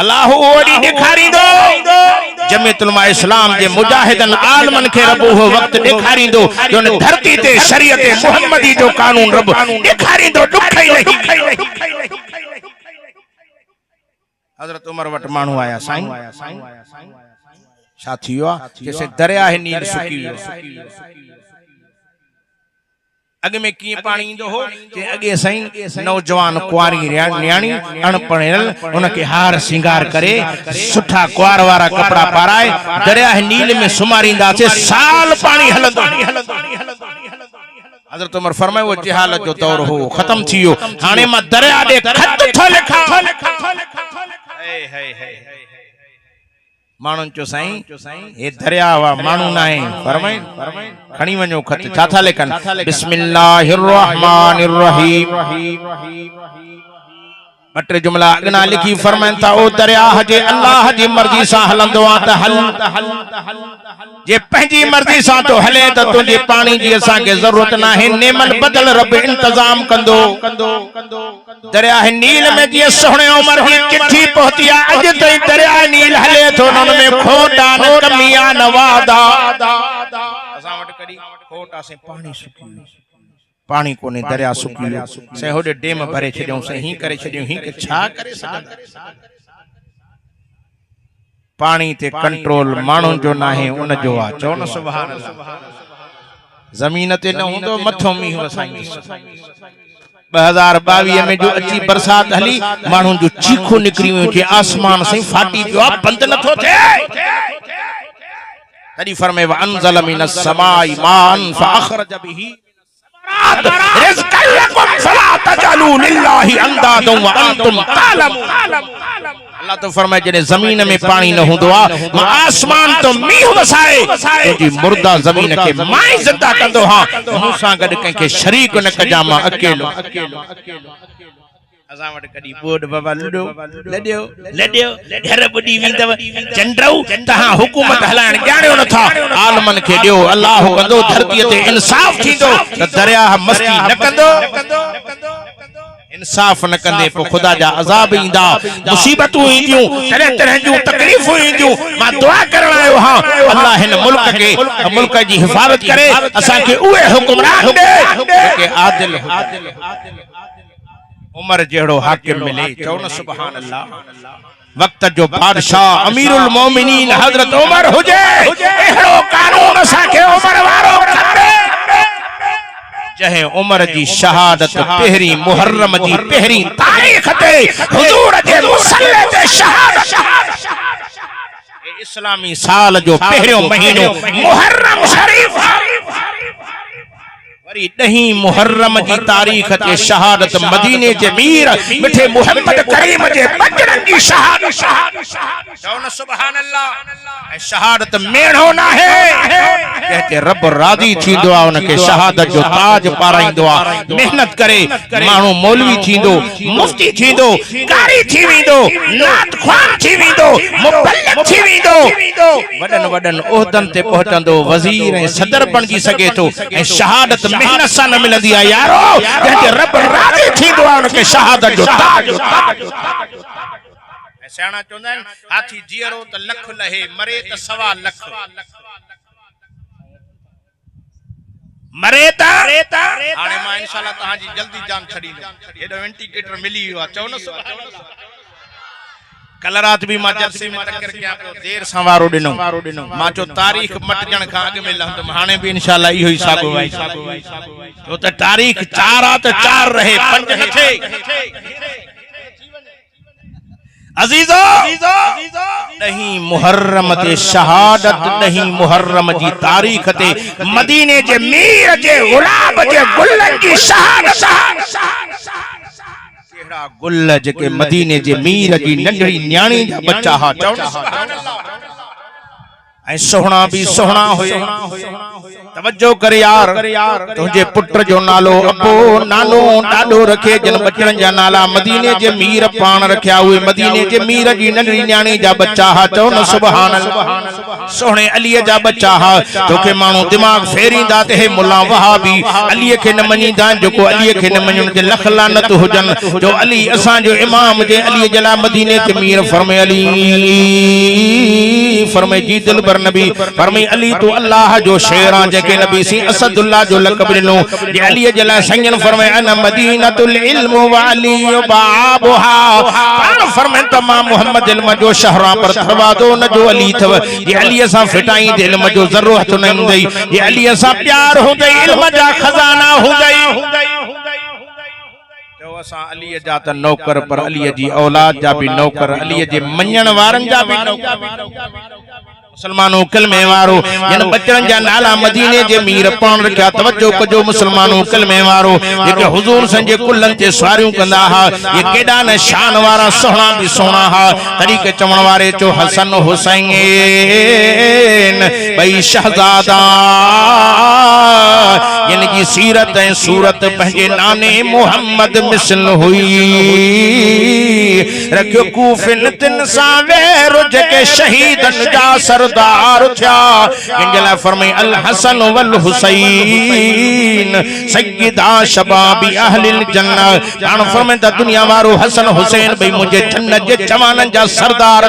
अल्लाह ओडी दिखारी दो जमीयतुल उलमा इस्लाम जे मुजाहिदन आलमन के रब हो वक्त दिखारी दो जो ने धरती ते शरीयत मुहम्मदी जो कानून रब दिखारी दो दुखई नहीं हजरत उमर वट मानू आया साईं साथियों जैसे दरिया है नील सुकी अगे में की पानी इंदो हो जे अगे सही नौजवान कुआरी न्याणी अणपणेल उनके हार सिंगार करे सुठा कुआर वारा कपड़ा पाराए दरिया है नील में सुमारिंदा से साल पानी हलंदो हजरत उमर फरमाए वो जिहालत जो दौर हो खत्म थियो हाने मां दरिया दे खत थो लिखा मानन चो साईं ए दरिया वा मानू ना है फरमाए खणी वणो खत छा था लिखन बिस्मिल्लाहिर रहमानिर रहीम मटे जुमला अगना लिखी फरमाइन था ओ दरिया जे अल्लाह जी मर्जी सा हलंदो आ त हल जे पंहिंजी मर्जी सा तो हले त तुझे पानी जी असा के जरूरत ना है नेमल बदल रब इंतजाम कंदो दरिया नील में जी सोहणे उमर की चिट्ठी पहुंचिया अज तई दरिया नील हले तो उन में खोटा न कमिया न वादा असा वट कडी खोटा से पानी सुकी पानी कोने दरिया सुकियो से होडे डेम भरे छड्यो से ही करे छड्यो ही के छा करे सदा पानी ते कंट्रोल मानू जो ना है उन जो आ चौन सुभान अल्लाह जमीन ते न हुंदो मथो मी हो साईं 2022 में जो अच्छी बरसात हली मानू जो चीखो निकरी के आसमान से फाटी पियो बंद न थो थे तड़ी फरमाए व अनज़ल मिनस समाई मान फअखरज बिही रिज़्क़न लकुम फला तजलू लिल्लाहि अंदादुम व अंतुम तालमून अल्लाह तो फरमाए जने जमीन में पानी न हुंदो आ मां आसमान तो मींह वसाए तुजी मुर्दा जमीन के माई जिंदा कंदो हां मूसा गड के शरीक न कजा मां अकेलो असा वट कदी बोड बाबा लडियो घर बुडी विंदव चंद्रऊ तहा हुकूमत हलाण जाणियो न था आलमन के दियो अल्लाह कंदो धरती ते इंसाफ थींदो त दरिया मस्ती न कंदो इंसाफ न कंदे पो खुदा जा अजाब इंदा मुसीबतूं इंदियूं तरह तरह जो तकलीफूं इंदियूं मां दुआ करण आयो हां अल्लाह हिन मुल्क जी हिफाजत करे असा के उहे हुक्मरान दे के आदिल उमर जहिड़ो हाकिम मिले चओ न सुभान अल्लाह। वक्त जो बादशाह अमीरुल मोमिनीन हजरत उमर हुजे अहिड़ो कानून असांखे उमर वारो खपे जहे उमर जी शहादत पहिरीं मुहर्रम जी पहिरीं तारीख़ ते हुजूर जे मुसल्ले ते शहादत इस्लामी साल जो पहिरियों महीनो मुहर्रम शरीफ वरी 10 मुहर्रम जी तारीख़ ते शहादत मदीने जे मीर मिठे मोहम्मद करीम जे बचड़न जी शहादत चओ न सुभान अल्लाह। शहादत मेणो ना है कहते रब राजी थींदो आ उनके शहादत जो ताज पाराईंदो आ। मेहनत करे माण्हू मौलवी थींदो मुफ्ती थींदो कारी थी वेंदो नात ख्वान थी वेंदो मुबल्लिग थी वेंदो वडन वडन ओहदन ते पहुचंदो वजीर ऐं सदर बणजी सके थो ऐं शहादत मेहनत सां न मिलंदी आहे यारो कहते रब राजी थींदो आहे उनके शहादत जो ताज सियाणा चवंदा आहिनि हाथी जीअरो त लख लहे मरे त सवा लख मरे त हाणे मां इंशाअल्लाह तव्हांजी जल्दी जान छॾींदुमि हेॾो इंडिकेटर मिली वियो आहे चओ न सुभान अल्लाह। कल रात भी मां जलसे में तकर कया देर सां वारो ॾिनो मां चो तारीख़ मटजण खां अॻु में लहंदुमि हाणे भी इंशाअल्लाह इहो ई साॻो आहे छो त तारीख़ 4 आहे त 4 रहे 5 न थिए। अजीजो 10 मुहर्रम ते शहादत 10 मुहर्रम जी तारीख़ ते मदीने जे मीर जे गुलाब जे गुलन जी शहादत केड़ा गुल जेके मदीने जे मीर जी नंढड़ी न्याणी जा बच्चा हा चओ सुभान अल्लाह। ऐं सोहणा भी सोहणा हुए तवज्जो कर यार तुझे पुत्र जो नालो अबो नानो डाडो रखे जन बचन जा नाला मदीने जे मीर पान रखया हुए मदीने जे मीर जी नंढड़ी न्याणी जा बच्चा हा चओ न सुभान अल्लाह। सोहणे अली जा बच्चा हा तोखे माण्हू दिमाग फेरींदा ते हे मुल्ला वहाबी अली खे न मञींदा जेको अली खे न मञण ते लख लानत हुजन जो अली असां जो इमाम जे अली जला मदीने ते मीर फरमे अली फरमे जी दिल नबी फरमाई अली तू अल्लाह जो शेर आ जेके नबी सी असदुल्लाह जो लक़ब ॾिनो जे अली जला संजन फरमाए अन मदीनतुल इल्म व अली बाबुहा पाण फरमाए त मां मोहम्मद इल्म जो शहरा पर दरवाज़ो न जो अली थव जे अली सां फिटाई दे इल्म जो ज़रो हथ न हूंदई जे अली सां प्यार हूंदई इल्म जा खजाना हूंदई जो असां अली जा त नौकर पर अली जी औलाद जा भी नौकर अली जे मञण वारन जा भी नौकर मुसलमानों कलमे वारो जन बच्चन जा नाला मदीने जे मीर पान रखया तवज्जो कजो मुसलमानों कलमे वारो जेके हुजूर संजे कुल्लन ते सवारियूं कंदा हा ये केडा न शान वारा सोहणा भी सोहणा हा तरीके चवण वारे चो हसन हुसैन भई शहजादा यानी की सीरत ऐं सूरत पंहिंजे नाने मोहम्मद मिसल हुई रखियो कूफिन तिन सां वेर जेके शहीदन जा सरदार थिया इंजला फरमाई अल हसन वल हुसैन सय्यदा शबाबी अहलिल जन्नत जान फरमाई त दुनिया वारो हसन हुसैन भई मुझे जन्नत जे जवानन जा सरदार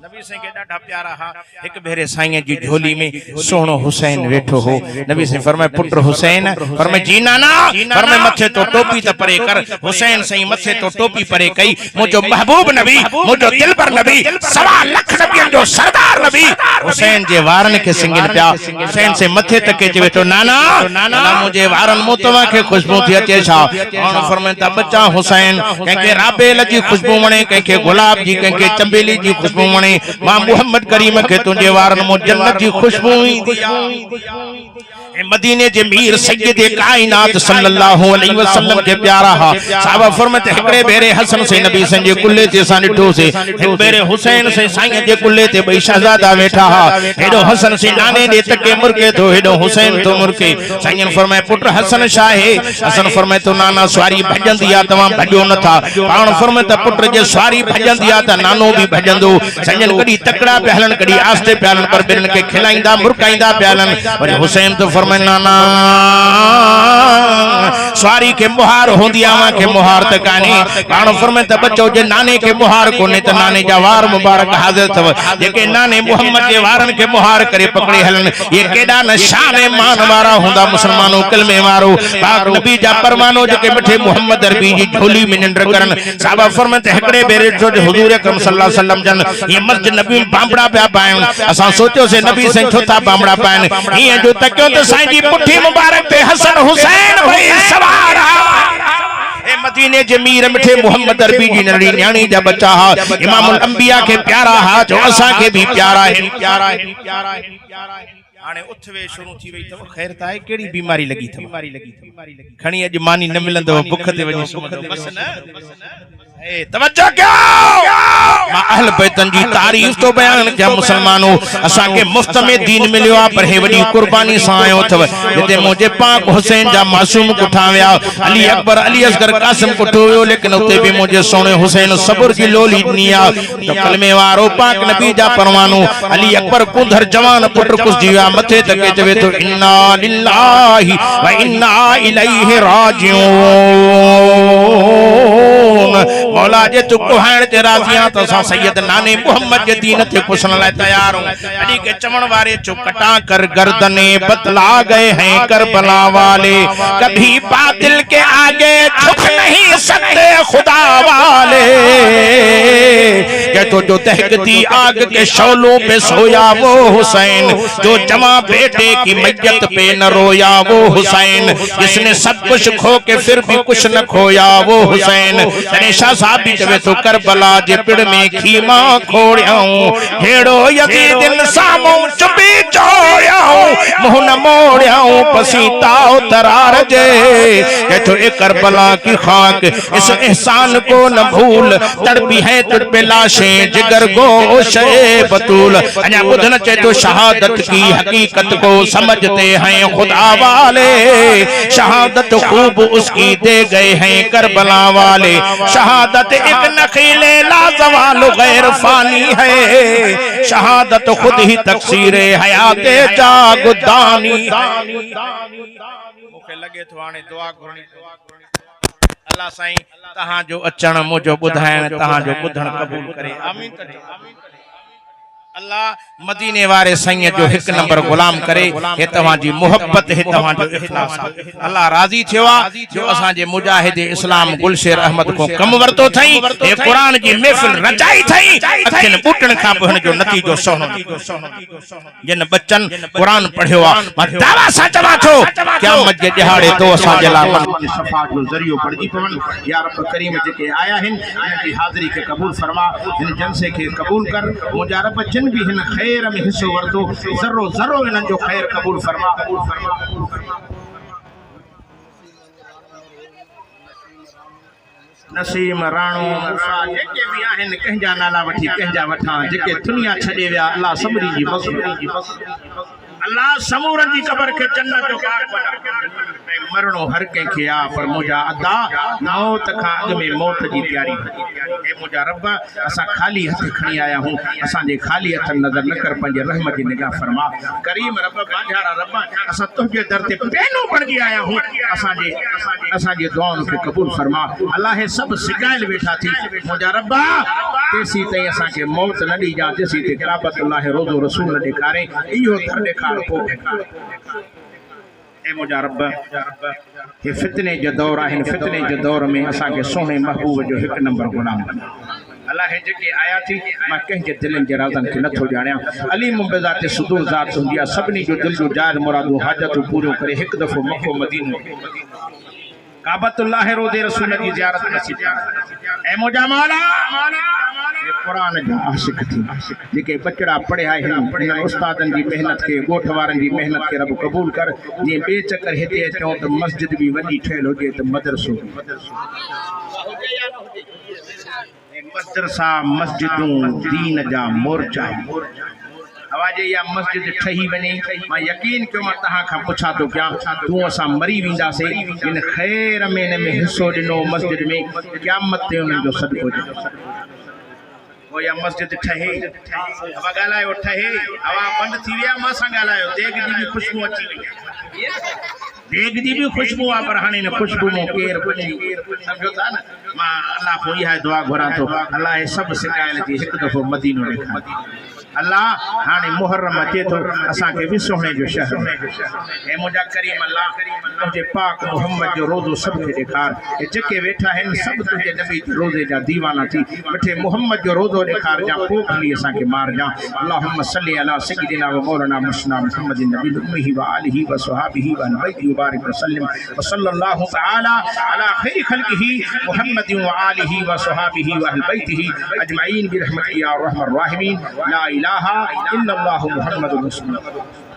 नबी से के ॾाढा प्यारा हा एक भेरे साईं जी झोली में सोनो हुसैन वेठो हो नबी से फरमाए पुत्र हुसैन फरमाए जी नाना फरमाए मथे तो टोपी त परे कर हुसैन सही मथे तो टोपी परे कई मुझो महबूब नबी मुझो दिलबर नबी 1.25 लाख नबियन जो सरदार नबी हुसैन जे वारन के सिंगिन पिया हुसैन से मथे तके जे वेठो नाना मुझे वारन मु तवा के खुशबू थी अचे छा और फरमाए त बच्चा हुसैन कंके राबेल जी खुशबू वणे कंके गुलाब जी कंके चंबेली जी खुशबू वणे मां मोहम्मद करीम के तुझे वारन मु जन्नत जी खुशबू मदीने जे मीर सय्यद कायनात सल्लल्लाहु अलैहि वसल्लम के प्यारा हा साहब फरमाते एकड़े बेरे हसन से नबी संजे कुल्ले ते सा निठो से एक बेरे हुसैन से साईं जे कुल्ले ते बई शहजादा बैठा हा हेडो हसन से नाने दे तके मुरके तो हेडो हुसैन तो मुरके साईं फरमाए पुत्र हसन शाहे हसन फरमाए तो नाना सवारी भजंदी आ तवा भजो न था पाण फरमाए त पुत्र जे सवारी भजंदी आ त नानो भी भजंदो साईं कडी तकड़ा पहलन कडी आस्ते पहलन पर बिरन के खिलाइंदा मुरकाइंदा पहलन और हुसैन तो फरमाए नाना सवारी के मुहार होंदी आवा के मुहार त काने पाण फरमाए त बच्चो जे नाने के मुहार कोने त नाने जा वार मुबारक हाजिर थव जेके नाने मोहम्मद के वारन के मुहार करे पकड़े हलन ये केडा न शान मान वारा हुंदा मुसलमानो कलमे वारो पाक नबी जा परमानो जेके मिठे मोहम्मद अरबी जी झोली में निंड करन साहबा फरमाए त हकड़े बेरे जो हुजूर अकरम सल्लल्लाहु अलैहि वसल्लम जन ये मस्जिद नबी में बामड़ा पे पायन असा सोचो से नबी से छोटा बामड़ा पायन ये जो तक्यो तो साईं जी पुठी मुबारक ते हसन हुसैन भाई सवार ए मदीने जे मीर मिठे मोहम्मद अरबी जी नड़ी न्याणी जा बच्चा हा इमामुल अंबिया के प्यारा हा जो असा के भी प्यारा है हाने उठवे शुरू थी वई त खैर त आहे केड़ी बीमारी लगी थी खणी अज मानी न मिलंदो भूख ते वणी सुमंदो बस न ए तवज्जो कयो मा अहल बैतन जी तारीफ तो बयान क्या मुसलमानो असा के मुफ्त में दीन मिलियो आ पर हे वडी कुर्बानी सा आयो थव जते मुझे पाक हुसैन जा मासूम कुठाव्या अली अकबर अली असगर कासिम कुठोयो लेकिन उते भी मुझे सोने हुसैन सब्र की लोली निया तो कलमे वारो पाक नबी जा परवानो अली अकबर कुंधर जवान पुत्र कुछ जीवा मथे तके चवे तो इन्ना लिल्लाहि व इन्ना इलैहि राजिऊन मौला जे तू कोहाण ते राजियां तो सा सैयद नाने मोहम्मद के दीन ते पुछण लाए तैयार हूं अली के चमन वारे चो कटा कर गर्दने बतला गए हैं करबला वाले कभी बातिल के आगे झुक नहीं सकते खुदा वाले ये तो जो दहकती आग के शौलों पे सोया वो हुसैन जो जमा बेटे की मैयत पे न रोया वो हुसैन जिसने सब कुछ खो के फिर भी कुछ न खोया वो हुसैन शाह साहब भी चवे तो करबला जे पिड़ में खीमा खोड़ियाऊं हेड़ो यजीदिन सामो चुपी चोड़ियाऊं मुंह न मोड़ियाऊं पसीता तरार जे ये तो एक करबला की खाक इस एहसान को न भूल तड़पी है तुझ पे लाशें जिगर गोशे बतूल अन्या बुधन चे तो शहादत की हकीकत को समझते हैं खुदा वाले शहादत खूब उसकी दे गए हैं करबला वाले शहादत एक नखीले लाजवाल गैर फानी है शहादत खुद ही तकसीर हयाते जागुदानी मुखे लगे तो आने दुआ करनी अल्लाह साईं तहां जो अचण मुझो बुधायण तहां जो बुधण कबूल करे आमीन अल्लाह मदीने वारे सैयद जो एक नंबर गुलाम करे हे तवा जी मोहब्बत हे तवा जो इखलास अल्लाह राजी थिया जो असा जे मुजाहिद इस्लाम गुलशेर अहमद को कम वरतो थई हे कुरान जी महफिल रचाई थई अखन बूटन का बहन जो नतीजो सोनो जिन बच्चन कुरान पढ़ियो आ दावा सचवा छो क़यामत जे दिहाड़े तो असा जे ला सफा जो जरियो पड़जी पवन या रब करीम जेके आया हिन इनकी हाजिरी के कबूल फरमा इन जलसे के कबूल कर मुजा रब जिन भी हिन खैर में हिस्सो वरतो जरो जरो इनन जो खैर कबूल फरमा नसीम राणो जेके भी आहिन कंहिंजा नाला वठी कंहिंजा वठा जेके दुनिया छॾे विया अल्लाह सभनी जी मग़फ़िरत अल्लाह समूरन जी कब्र के जन्नत जो पाक बना मरणो हर कंहिंखे आ पर मुंहिंजा अदा मौत खां अॻु में मौत जी तैयारी हे मुंहिंजा रब असां ख़ाली हथ खणी आया हूं असांजे ख़ाली हथ नज़र न कर पंहिंजे रहम जी निगाह फरमा करीम रब बाजारा रब असां तुंहिंजे दर ते पहिनो बणजी आया हूं असांजे दुआउनि खे क़बूल फरमा अल्लाह हे सभु सिकायल वेठा थी मुंहिंजा रब तेसी ताईं असांखे मौत न ॾिजां तेसी ते काबतुल्लाह रोज़ो रसूल न ॾेखारे इहो दर ॾेखार ए मुंहिंजा रब हे फितने जो दौर आहिनि फितने जो दौर में असांखे सोने महबूब जो हिकु नंबर गुलाम बना अल्लाह जेके आया थी मां कंहिंजे दिलनि जे राज़नि खे नथो ॼाणियां अली मुंबिज़ात सुदूर ज़ात हूंदी आहे सभिनी जो दिलि जो जाइज़ मुरादूं हाजतूं पूरियूं करे हिकु दफ़ो मको मदीनो काबतुल्लाह रोज़े रसूल जी ज़ियारत नसीब ऐ मुंहिंजा मौला ये कुरान जा आशिक थी जेके बचड़ा पढ़िया आहिनि उस्तादनि जी मेहनत के गोठ वारनि जी मेहनत के रब कबूल कर जे बे चक्कर हिते अचूं त मस्जिद भी वॾी ठहियल हुजे त मदरसो मदरसा मस्जिदूं दीन जा मोर्चा आवाजे या मस्जिद ठही वने मां यकीन क्यों मां तहां खां पुछा तो क्या तू असा मरी विंदासे इन खैर में न में हिस्सो दिनो मस्जिद में क़यामत ते उन जो सदको वो या मस्जिद ठहे हवा गालायो ठहे हवा बंद थी विया मां सा गालायो देख जी भी खुशबू अची वई देग जी भी खुशबू आ पर हाणे न खुशबू मो केर बची समझो था न मां अल्लाह को इहा दुआ घुरा तो अल्लाह हे सब सिकायल जी एक दफो मदीनो ॾेखार अल्लाह हाणे मुहर्रम अचे तो असा के भी सोने जो शहर ए मुजा करीम अल्लाह तुझे पाक मोहम्मद जो रोज़ो सब के ॾेखार ए जके वेठा हैं सब तुझे नबी जो रोज़े जा दीवाना थी मिठे मोहम्मद जो रोज़ो ॾेखार जा पोख लिए असा के मार जा अल्लाहुम्मा सल्ली अला सय्यिदिना व मौलाना मुस्लिम मुहम्मद नबी उम्मीहि व आलिहि व सहाबिहि व अलबैति मुबारक वसल्लम व सल्लल्लाहु तआला अला खैर खल्किहि मुहम्मद व आलिहि व सहाबिहि व अलबैतिहि अजमईन बिरहमतिका या रहमर राहिमीन ला इलाहा इल्लल्लाहु मुहम्मदुर रसूलुल्लाह।